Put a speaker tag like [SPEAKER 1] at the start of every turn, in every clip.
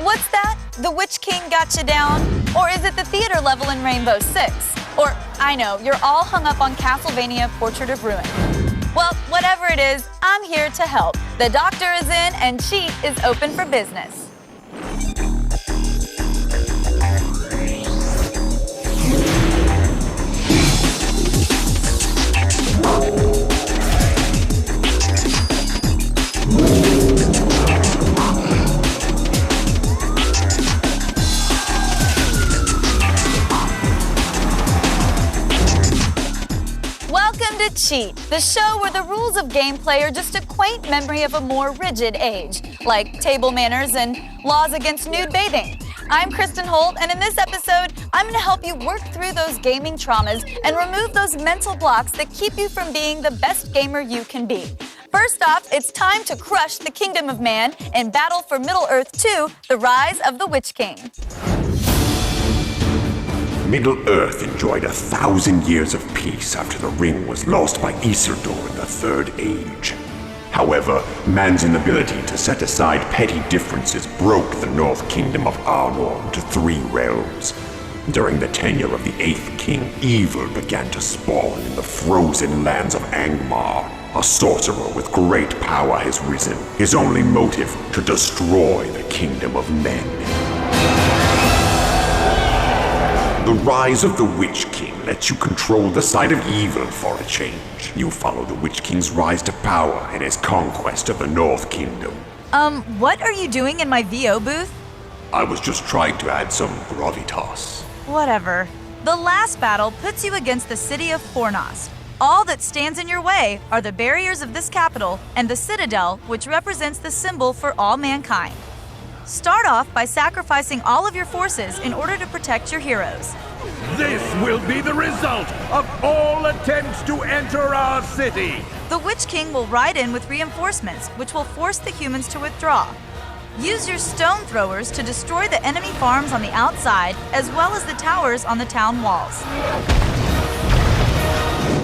[SPEAKER 1] What's that? The Witch King got you down? Or is it the theater level in Rainbow Six? Or, I know, you're all hung up on Castlevania Portrait of Ruin. Well, whatever it is, I'm here to help. The doctor is in and Cheat is open for business. Cheat, the show where the rules of gameplay are just a quaint memory of a more rigid age, like table manners and laws against nude bathing. I'm Kristin Holt, and in this episode, I'm going to help you work through those gaming traumas and remove those mental blocks that keep you from being the best gamer you can be. First off, it's time to crush the Kingdom of Man in Battle for Middle-earth 2, The Rise of the Witch King.
[SPEAKER 2] Middle-earth enjoyed 1,000 years of peace after the ring was lost by Isildur in the Third Age. However, man's inability to set aside petty differences broke the North Kingdom of Anno into 3 realms. During the tenure of the 8th King, evil began to spawn in the frozen lands of Angmar. A sorcerer with great power has risen, his only motive to destroy the Kingdom of Men. The Rise of the Witch King lets you control the side of evil for a change. You follow the Witch King's rise to power and his conquest of the North Kingdom.
[SPEAKER 1] What are you doing in my VO booth?
[SPEAKER 2] I was just trying to add some gravitas.
[SPEAKER 1] Whatever. The last battle puts you against the city of Fornost. All that stands in your way are the barriers of this capital and the citadel, which represents the symbol for all mankind. Start off by sacrificing all of your forces in order to protect your heroes.
[SPEAKER 3] This will be the result of all attempts to enter our city.
[SPEAKER 1] The Witch King will ride in with reinforcements, which will force the humans to withdraw. Use your stone throwers to destroy the enemy farms on the outside, as well as the towers on the town walls.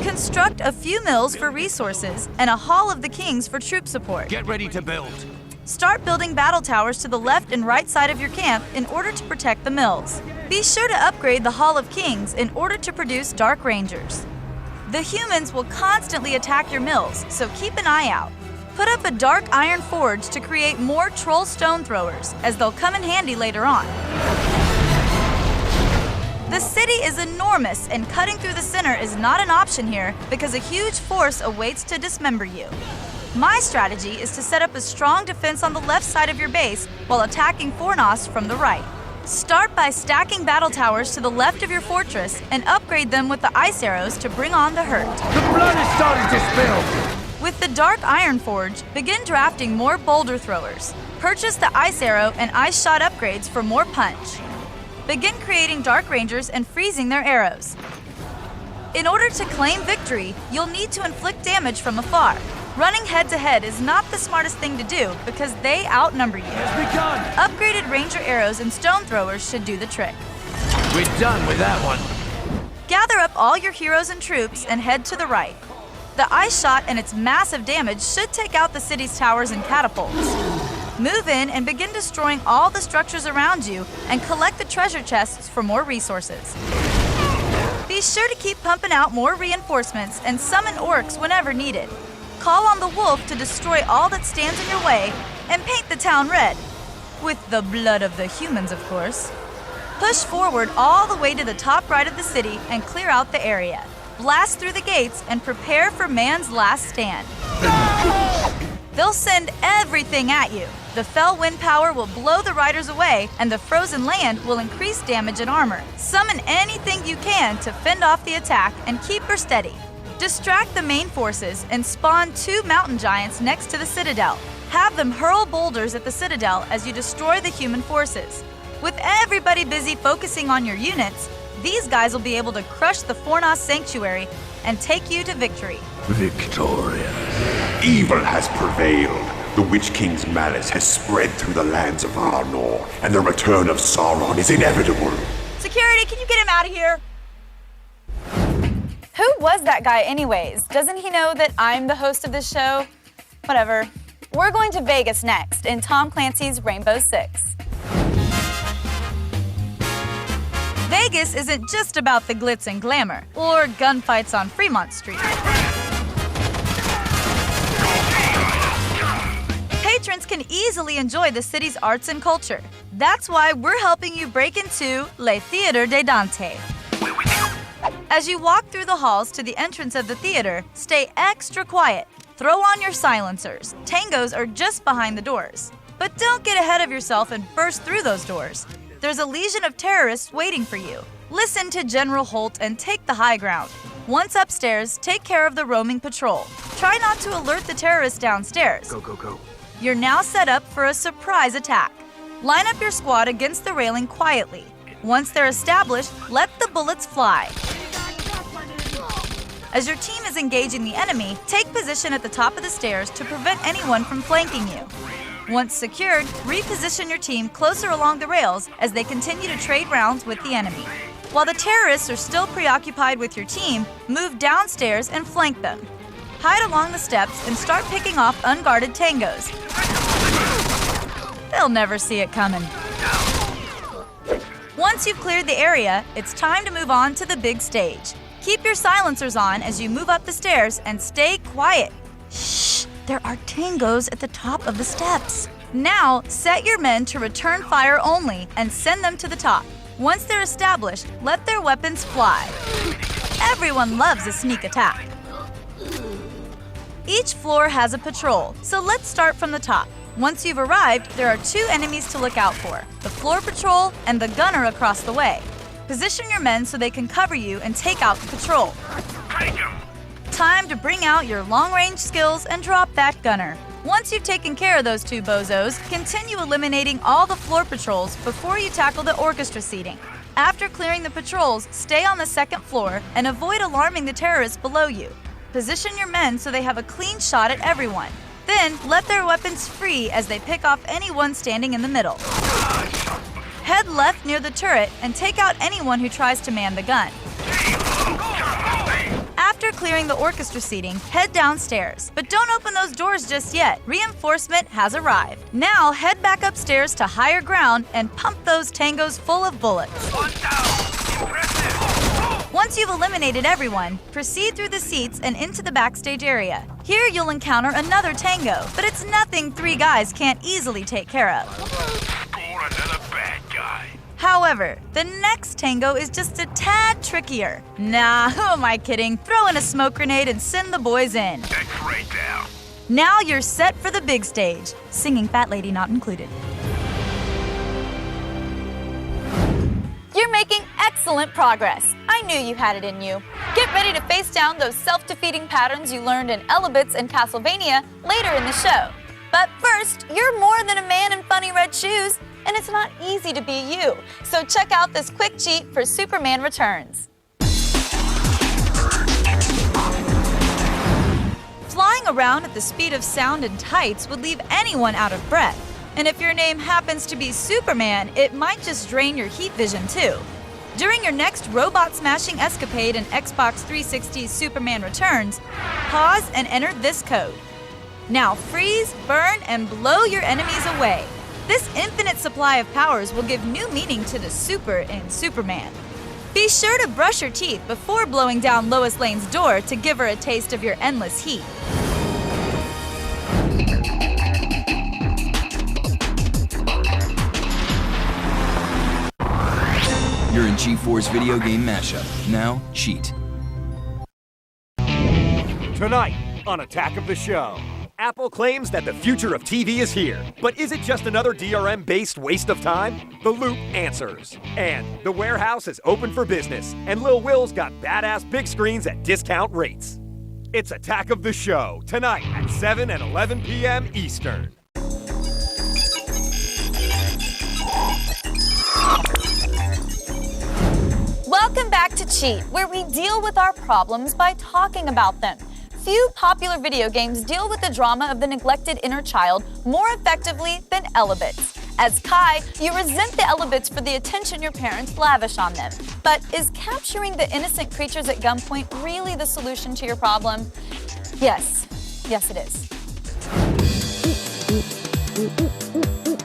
[SPEAKER 1] Construct a few mills for resources and a Hall of the Kings for troop support.
[SPEAKER 3] Get ready to build.
[SPEAKER 1] Start building battle towers to the left and right side of your camp in order to protect the mills. Be sure to upgrade the Hall of Kings in order to produce Dark Rangers. The humans will constantly attack your mills, so keep an eye out. Put up a dark iron forge to create more troll stone throwers, as they'll come in handy later on. The city is enormous, and cutting through the center is not an option here because a huge force awaits to dismember you. My strategy is to set up a strong defense on the left side of your base while attacking Fornost from the right. Start by stacking battle towers to the left of your fortress and upgrade them with the ice arrows to bring on the hurt.
[SPEAKER 3] The blood is starting to spill!
[SPEAKER 1] With the Dark Iron Forge, begin drafting more boulder throwers. Purchase the ice arrow and ice shot upgrades for more punch. Begin creating Dark Rangers and freezing their arrows. In order to claim victory, you'll need to inflict damage from afar. Running head-to-head is not the smartest thing to do because they outnumber you. Upgraded Ranger arrows and stone throwers should do the trick.
[SPEAKER 3] We're done with that one.
[SPEAKER 1] Gather up all your heroes and troops and head to the right. The ice shot and its massive damage should take out the city's towers and catapults. Move in and begin destroying all the structures around you and collect the treasure chests for more resources. Be sure to keep pumping out more reinforcements and summon orcs whenever needed. Call on the wolf to destroy all that stands in your way and paint the town red. With the blood of the humans, of course. Push forward all the way to the top right of the city and clear out the area. Blast through the gates and prepare for man's last stand. They'll send everything at you. The fell wind power will blow the riders away, and the frozen land will increase damage and armor. Summon anything you can to fend off the attack and keep her steady. Distract the main forces and spawn 2 mountain giants next to the citadel. Have them hurl boulders at the citadel as you destroy the human forces. With everybody busy focusing on your units, these guys will be able to crush the Fornost Sanctuary and take you to victory.
[SPEAKER 2] Victorious. Evil has prevailed. The Witch King's malice has spread through the lands of Arnor, and the return of Sauron is inevitable.
[SPEAKER 1] Security, can you get him out of here? Who was that guy anyways? Doesn't he know that I'm the host of this show? Whatever. We're going to Vegas next in Tom Clancy's Rainbow Six. Vegas isn't just about the glitz and glamour, or gunfights on Fremont Street. Patrons can easily enjoy the city's arts and culture. That's why we're helping you break into Le Theater de Dante. As you walk through the halls to the entrance of the theater, stay extra quiet. Throw on your silencers. Tangos are just behind the doors. But don't get ahead of yourself and burst through those doors. There's a legion of terrorists waiting for you. Listen to General Holt and take the high ground. Once upstairs, take care of the roaming patrol. Try not to alert the terrorists downstairs.
[SPEAKER 3] Go.
[SPEAKER 1] You're now set up for a surprise attack. Line up your squad against the railing quietly. Once they're established, let the bullets fly. As your team is engaging the enemy, take position at the top of the stairs to prevent anyone from flanking you. Once secured, reposition your team closer along the rails as they continue to trade rounds with the enemy. While the terrorists are still preoccupied with your team, move downstairs and flank them. Hide along the steps and start picking off unguarded tangos. They'll never see it coming. Once you've cleared the area, it's time to move on to the big stage. Keep your silencers on as you move up the stairs and stay quiet. Shh, there are tangos at the top of the steps. Now, set your men to return fire only and send them to the top. Once they're established, let their weapons fly. Everyone loves a sneak attack. Each floor has a patrol, so let's start from the top. Once you've arrived, there are 2 enemies to look out for, the floor patrol and the gunner across the way. Position your men so they can cover you and take out the patrol. Time to bring out your long-range skills and drop that gunner. Once you've taken care of those 2 bozos, continue eliminating all the floor patrols before you tackle the orchestra seating. After clearing the patrols, stay on the 2nd floor and avoid alarming the terrorists below you. Position your men so they have a clean shot at everyone. Then, let their weapons free as they pick off anyone standing in the middle. Head left near the turret and take out anyone who tries to man the gun. After clearing the orchestra seating, head downstairs. But don't open those doors just yet. Reinforcement has arrived. Now, head back upstairs to higher ground and pump those tangos full of bullets. Once you've eliminated everyone, proceed through the seats and into the backstage area. Here you'll encounter another tango, but it's nothing 3 guys can't easily take care of.
[SPEAKER 3] Another bad guy.
[SPEAKER 1] However, the next tango is just a tad trickier. Nah, who am I kidding? Throw in a smoke grenade and send the boys in.
[SPEAKER 3] That's right now.
[SPEAKER 1] Now you're set for the big stage. Singing Fat Lady not included. You're making excellent progress. I knew you had it in you. Get ready to face down those self-defeating patterns you learned in Elebits and Castlevania later in the show. But first, you're more than a man in funny red shoes, and it's not easy to be you. So check out this quick cheat for Superman Returns. Flying around at the speed of sound in tights would leave anyone out of breath. And if your name happens to be Superman, it might just drain your heat vision too. During your next robot-smashing escapade in Xbox 360's Superman Returns, pause and enter this code. Now freeze, burn, and blow your enemies away. This infinite supply of powers will give new meaning to the super in Superman. Be sure to brush your teeth before blowing down Lois Lane's door to give her a taste of your endless heat.
[SPEAKER 4] You're in G4's video game mashup. Now, cheat.
[SPEAKER 5] Tonight on Attack of the Show, Apple claims that the future of TV is here. But is it just another DRM-based waste of time? The Loop answers. And the warehouse is open for business, and Lil Will's got badass big screens at discount rates. It's Attack of the Show, tonight at 7 and 11 p.m. Eastern.
[SPEAKER 1] Welcome back to Cheat, where we deal with our problems by talking about them. Few popular video games deal with the drama of the neglected inner child more effectively than Elebits. As Kai, you resent the Elebits for the attention your parents lavish on them. But is capturing the innocent creatures at gunpoint really the solution to your problem? Yes. Yes, it is.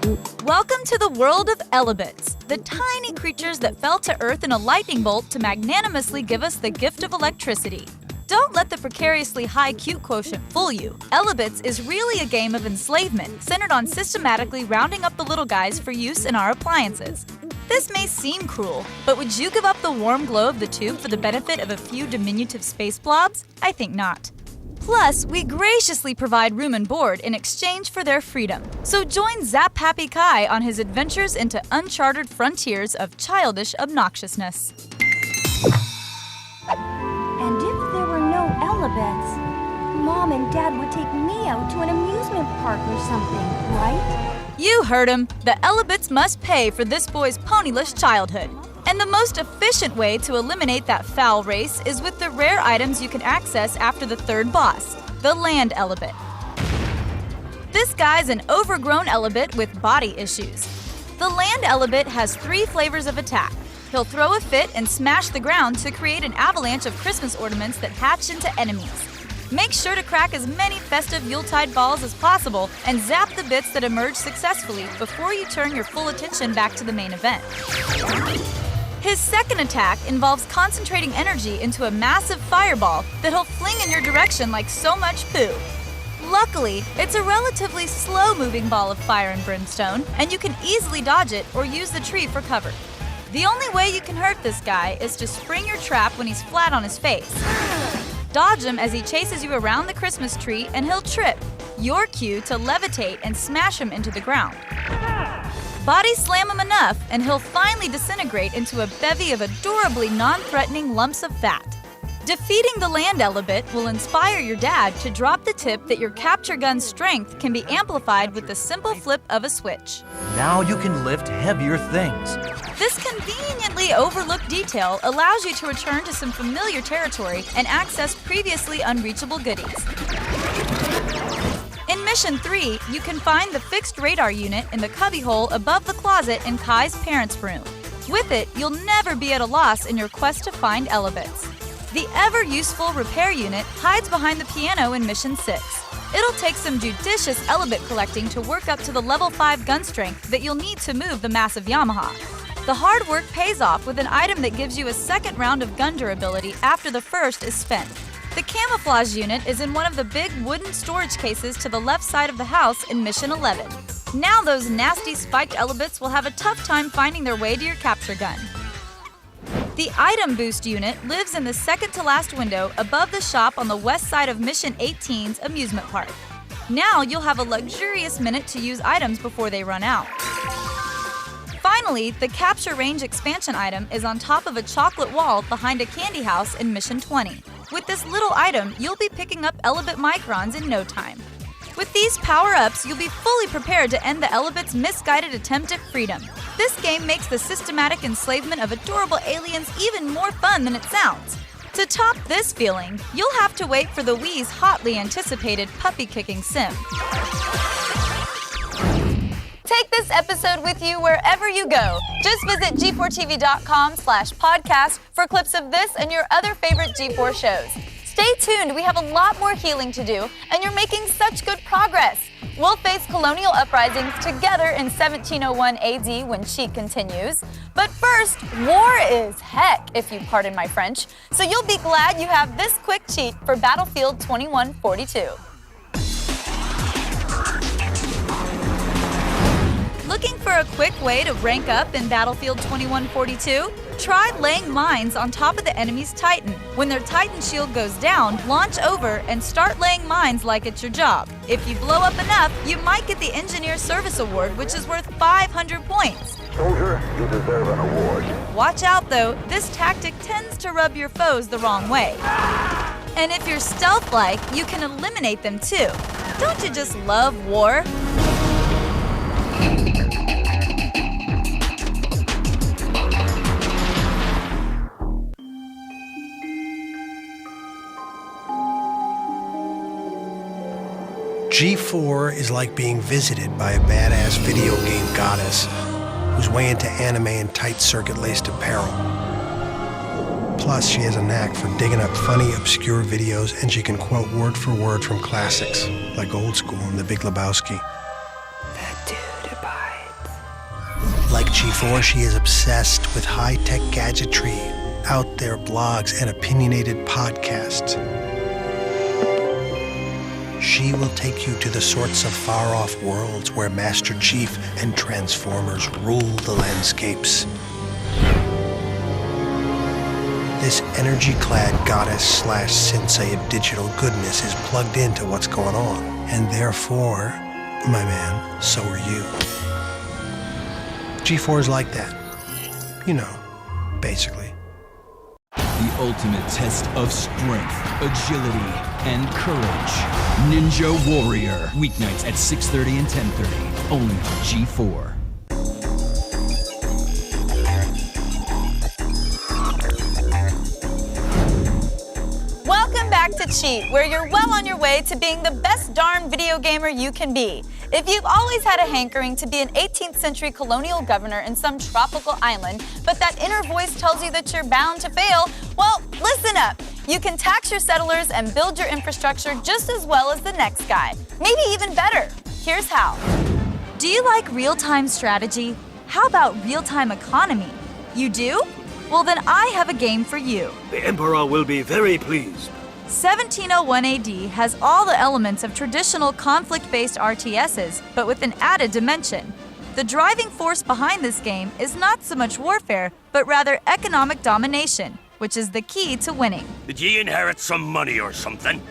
[SPEAKER 1] Welcome to the world of Elebits, the tiny creatures that fell to Earth in a lightning bolt to magnanimously give us the gift of electricity. Don't let the precariously high Q quotient fool you. Elebits is really a game of enslavement centered on systematically rounding up the little guys for use in our appliances. This may seem cruel, but would you give up the warm glow of the tube for the benefit of a few diminutive space blobs? I think not. Plus, we graciously provide room and board in exchange for their freedom. So join Zap Happy Kai on his adventures into uncharted frontiers of childish obnoxiousness.
[SPEAKER 6] And if there were no Elebits, Mom and Dad would take me out to an amusement park or something, right?
[SPEAKER 1] You heard him. The Elebits must pay for this boy's ponyless childhood. And the most efficient way to eliminate that foul race is with the rare items you can access after the third boss, the Land Elebit. This guy's an overgrown Elebit with body issues. The Land Elebit has 3 flavors of attack. He'll throw a fit and smash the ground to create an avalanche of Christmas ornaments that hatch into enemies. Make sure to crack as many festive Yuletide balls as possible and zap the bits that emerge successfully before you turn your full attention back to the main event. His second attack involves concentrating energy into a massive fireball that he'll fling in your direction like so much poo. Luckily, it's a relatively slow-moving ball of fire and brimstone, and you can easily dodge it or use the tree for cover. The only way you can hurt this guy is to spring your trap when he's flat on his face. Dodge him as he chases you around the Christmas tree and he'll trip. Your cue to levitate and smash him into the ground. Body slam him enough and he'll finally disintegrate into a bevy of adorably non-threatening lumps of fat. Defeating the Land Elebit will inspire your dad to drop the tip that your capture gun's strength can be amplified with the simple flip of a switch.
[SPEAKER 7] Now you can lift heavier things.
[SPEAKER 1] This conveniently overlooked detail allows you to return to some familiar territory and access previously unreachable goodies. In Mission 3, you can find the fixed radar unit in the cubbyhole above the closet in Kai's parents' room. With it, you'll never be at a loss in your quest to find Elebits. The ever-useful repair unit hides behind the piano in Mission 6. It'll take some judicious Elebit collecting to work up to the level 5 gun strength that you'll need to move the massive Yamaha. The hard work pays off with an item that gives you a second round of gun durability after the first is spent. The camouflage unit is in one of the big wooden storage cases to the left side of the house in Mission 11. Now those nasty spiked Elebits will have a tough time finding their way to your capture gun. The item boost unit lives in the second to last window above the shop on the west side of Mission 18's amusement park. Now you'll have a luxurious minute to use items before they run out. Finally, the capture range expansion item is on top of a chocolate wall behind a candy house in Mission 20. With this little item, you'll be picking up Elebit microns in no time. With these power-ups, you'll be fully prepared to end the Elebit's misguided attempt at freedom. This game makes the systematic enslavement of adorable aliens even more fun than it sounds. To top this feeling, you'll have to wait for the Wii's hotly anticipated puppy-kicking sim. Take this episode with you wherever you go. Just visit g4tv.com/podcast for clips of this and your other favorite G4 shows. Stay tuned, we have a lot more healing to do, and you're making such good progress. We'll face colonial uprisings together in 1701 AD when Chi continues. But first, war is heck, if you pardon my French, so you'll be glad you have this quick cheat for Battlefield 2142. Looking for a quick way to rank up in Battlefield 2142? Try laying mines on top of the enemy's Titan. When their Titan shield goes down, launch over and start laying mines like it's your job. If you blow up enough, you might get the Engineer Service Award, which is worth 500 points.
[SPEAKER 3] Soldier, you deserve an award.
[SPEAKER 1] Watch out though, this tactic tends to rub your foes the wrong way. And if you're stealth-like, you can eliminate them too. Don't you just love war?
[SPEAKER 8] G4 is like being visited by a badass video game goddess who's way into anime and tight circuit-laced apparel. Plus, she has a knack for digging up funny, obscure videos, and she can quote word for word from classics, like Old School and The Big Lebowski.
[SPEAKER 9] That dude by
[SPEAKER 8] Like G4, she is obsessed with high-tech gadgetry, out there blogs, and opinionated podcasts. She will take you to the sorts of far-off worlds where Master Chief and Transformers rule the landscapes. This energy-clad goddess/sensei of digital goodness is plugged into what's going on. And therefore, my man, so are you. G4 is like that. You know, basically.
[SPEAKER 4] The ultimate test of strength, agility, and courage. Ninja Warrior. Weeknights at 6:30 and 10:30. Only on G4.
[SPEAKER 1] Welcome back to Cheat, where you're well on your way to being the best darn video gamer you can be. If you've always had a hankering to be an 18th century colonial governor in some tropical island, but that inner voice tells you that you're bound to fail, well, listen up. You can tax your settlers and build your infrastructure just as well as the next guy. Maybe even better. Here's how. Do you like real-time strategy? How about real-time economy? You do? Well, then I have a game for you.
[SPEAKER 9] The Emperor will be very pleased.
[SPEAKER 1] 1701 AD has all the elements of traditional conflict-based RTSs, but with an added dimension. The driving force behind this game is not so much warfare, but rather economic domination, which is the key to winning.
[SPEAKER 9] Did ye inherit some money or something?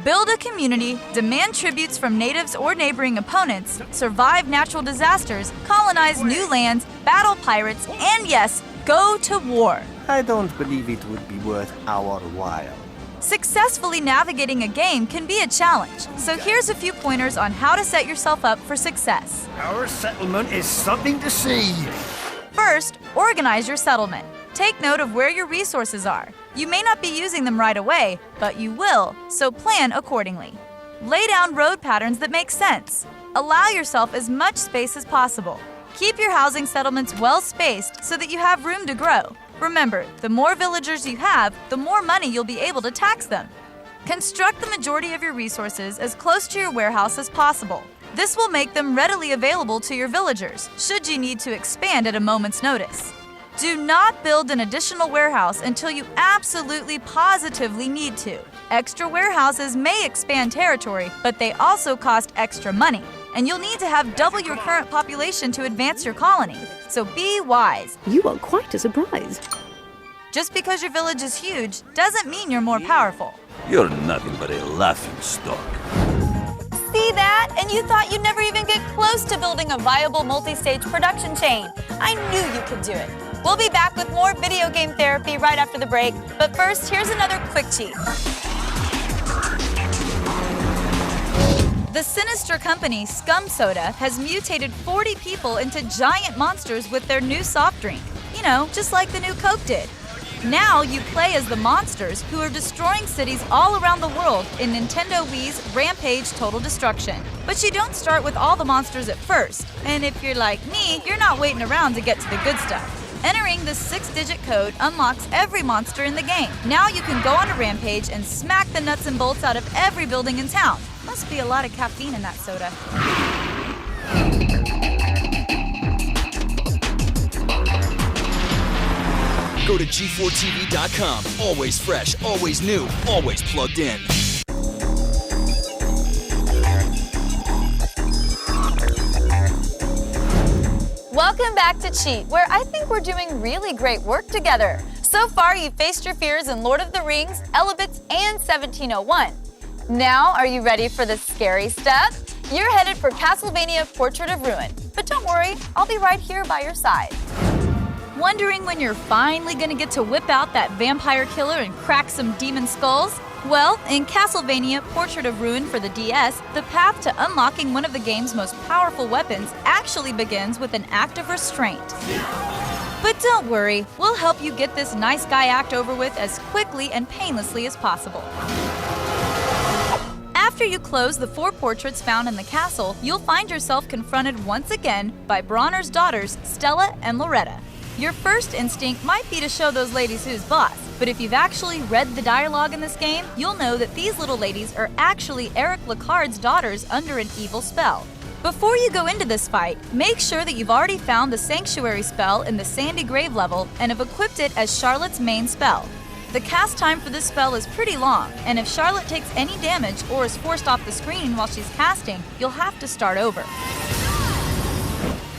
[SPEAKER 1] Build a community, demand tributes from natives or neighboring opponents, survive natural disasters, colonize new lands, battle pirates, and yes, go to war.
[SPEAKER 10] I don't believe it would be worth our while.
[SPEAKER 1] Successfully navigating a game can be a challenge, so here's a few pointers on how to set yourself up for success.
[SPEAKER 9] Our settlement is something to see.
[SPEAKER 1] First, organize your settlement. Take note of where your resources are. You may not be using them right away, but you will, so plan accordingly. Lay down road patterns that make sense. Allow yourself as much space as possible. Keep your housing settlements well spaced so that you have room to grow. Remember, the more villagers you have, the more money you'll be able to tax them. Construct the majority of your resources as close to your warehouse as possible. This will make them readily available to your villagers, should you need to expand at a moment's notice. Do not build an additional warehouse until you absolutely positively need to. Extra warehouses may expand territory, but they also cost extra money, and you'll need to have double your current population to advance your colony. So be wise.
[SPEAKER 11] You are quite a surprise.
[SPEAKER 1] Just because your village is huge doesn't mean you're more powerful.
[SPEAKER 12] You're nothing but a laughing stock.
[SPEAKER 1] See that? And you thought you'd never even get close to building a viable multi-stage production chain. I knew you could do it. We'll be back with more video game therapy right after the break, but first, here's another quick cheat. The sinister company Scum Soda has mutated 40 people into giant monsters with their new soft drink. You know, just like the new Coke did. Now you play as the monsters who are destroying cities all around the world in Nintendo Wii's Rampage Total Destruction. But you don't start with all the monsters at first. And if you're like me, you're not waiting around to get to the good stuff. Entering the 6-digit code unlocks every monster in the game. Now you can go on a rampage and smack the nuts and bolts out of every building in town. Must be a lot of caffeine in that soda.
[SPEAKER 4] Go to G4TV.com. Always fresh, always new, always plugged in.
[SPEAKER 1] Welcome back to Cheat, where I think we're doing really great work together. So far, you've faced your fears in Lord of the Rings, Elebits, and 1701. Now, are you ready for the scary stuff? You're headed for Castlevania Portrait of Ruin. But don't worry, I'll be right here by your side. Wondering when you're finally gonna get to whip out that vampire killer and crack some demon skulls? Well, in Castlevania Portrait of Ruin for the DS, the path to unlocking one of the game's most powerful weapons actually begins with an act of restraint. But don't worry, we'll help you get this nice guy act over with as quickly and painlessly as possible. After you close the 4 portraits found in the castle, you'll find yourself confronted once again by Bronner's daughters, Stella and Loretta. Your first instinct might be to show those ladies who's boss, but if you've actually read the dialogue in this game, you'll know that these little ladies are actually Eric Lacard's daughters under an evil spell. Before you go into this fight, make sure that you've already found the Sanctuary spell in the Sandy Grave level and have equipped it as Charlotte's main spell. The cast time for this spell is pretty long, and if Charlotte takes any damage or is forced off the screen while she's casting, you'll have to start over.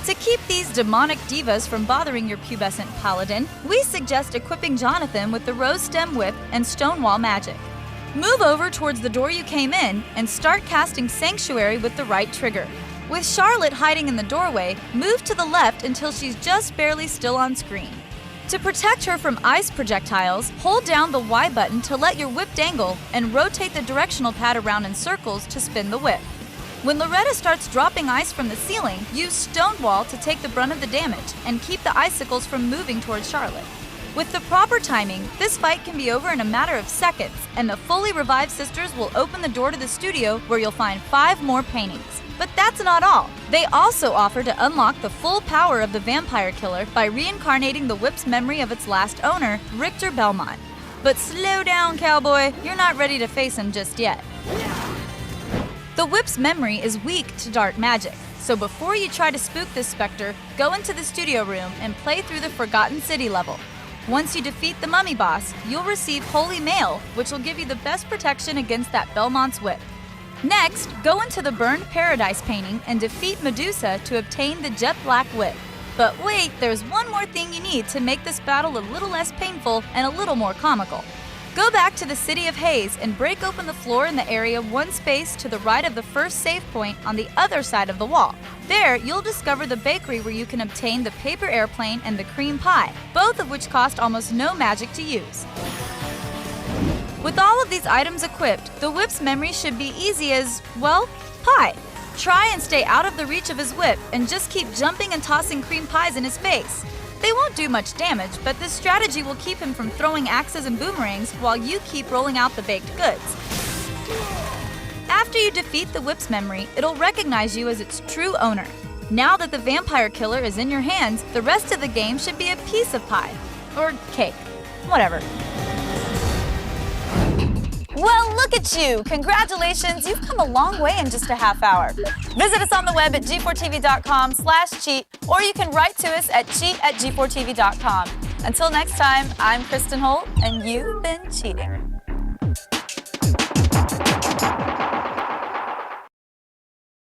[SPEAKER 1] To keep these demonic divas from bothering your pubescent paladin, we suggest equipping Jonathan with the Rose Stem Whip and Stonewall magic. Move over towards the door you came in and start casting Sanctuary with the right trigger. With Charlotte hiding in the doorway, move to the left until she's just barely still on screen. To protect her from ice projectiles, hold down the Y button to let your whip dangle and rotate the directional pad around in circles to spin the whip. When Loretta starts dropping ice from the ceiling, use Stonewall to take the brunt of the damage and keep the icicles from moving towards Charlotte. With the proper timing, this fight can be over in a matter of seconds, and the fully revived sisters will open the door to the studio where you'll find 5 more paintings. But that's not all. They also offer to unlock the full power of the vampire killer by reincarnating the whip's memory of its last owner, Richter Belmont. But slow down, cowboy. You're not ready to face him just yet. The whip's memory is weak to dark magic, so before you try to spook this specter, go into the studio room and play through the Forgotten City level. Once you defeat the mummy boss, you'll receive Holy Mail, which will give you the best protection against that Belmont's whip. Next, go into the Burned Paradise painting and defeat Medusa to obtain the Jet Black Whip. But wait, there's one more thing you need to make this battle a little less painful and a little more comical. Go back to the City of Haze and break open the floor in the area one space to the right of the first save point on the other side of the wall. There, you'll discover the bakery where you can obtain the paper airplane and the cream pie, both of which cost almost no magic to use. With all of these items equipped, the whip's memory should be easy as, well, pie. Try and stay out of the reach of his whip and just keep jumping and tossing cream pies in his face. They won't do much damage, but this strategy will keep him from throwing axes and boomerangs while you keep rolling out the baked goods. After you defeat the whip's memory, it'll recognize you as its true owner. Now that the vampire killer is in your hands, the rest of the game should be a piece of pie. Or cake. Whatever. Well, look at you! Congratulations, you've come a long way in just a half hour. Visit us on the web at g4tv.com/cheat, or you can write to us at cheat@g4tv.com. Until next time, I'm Kristin Holt, and you've been cheating.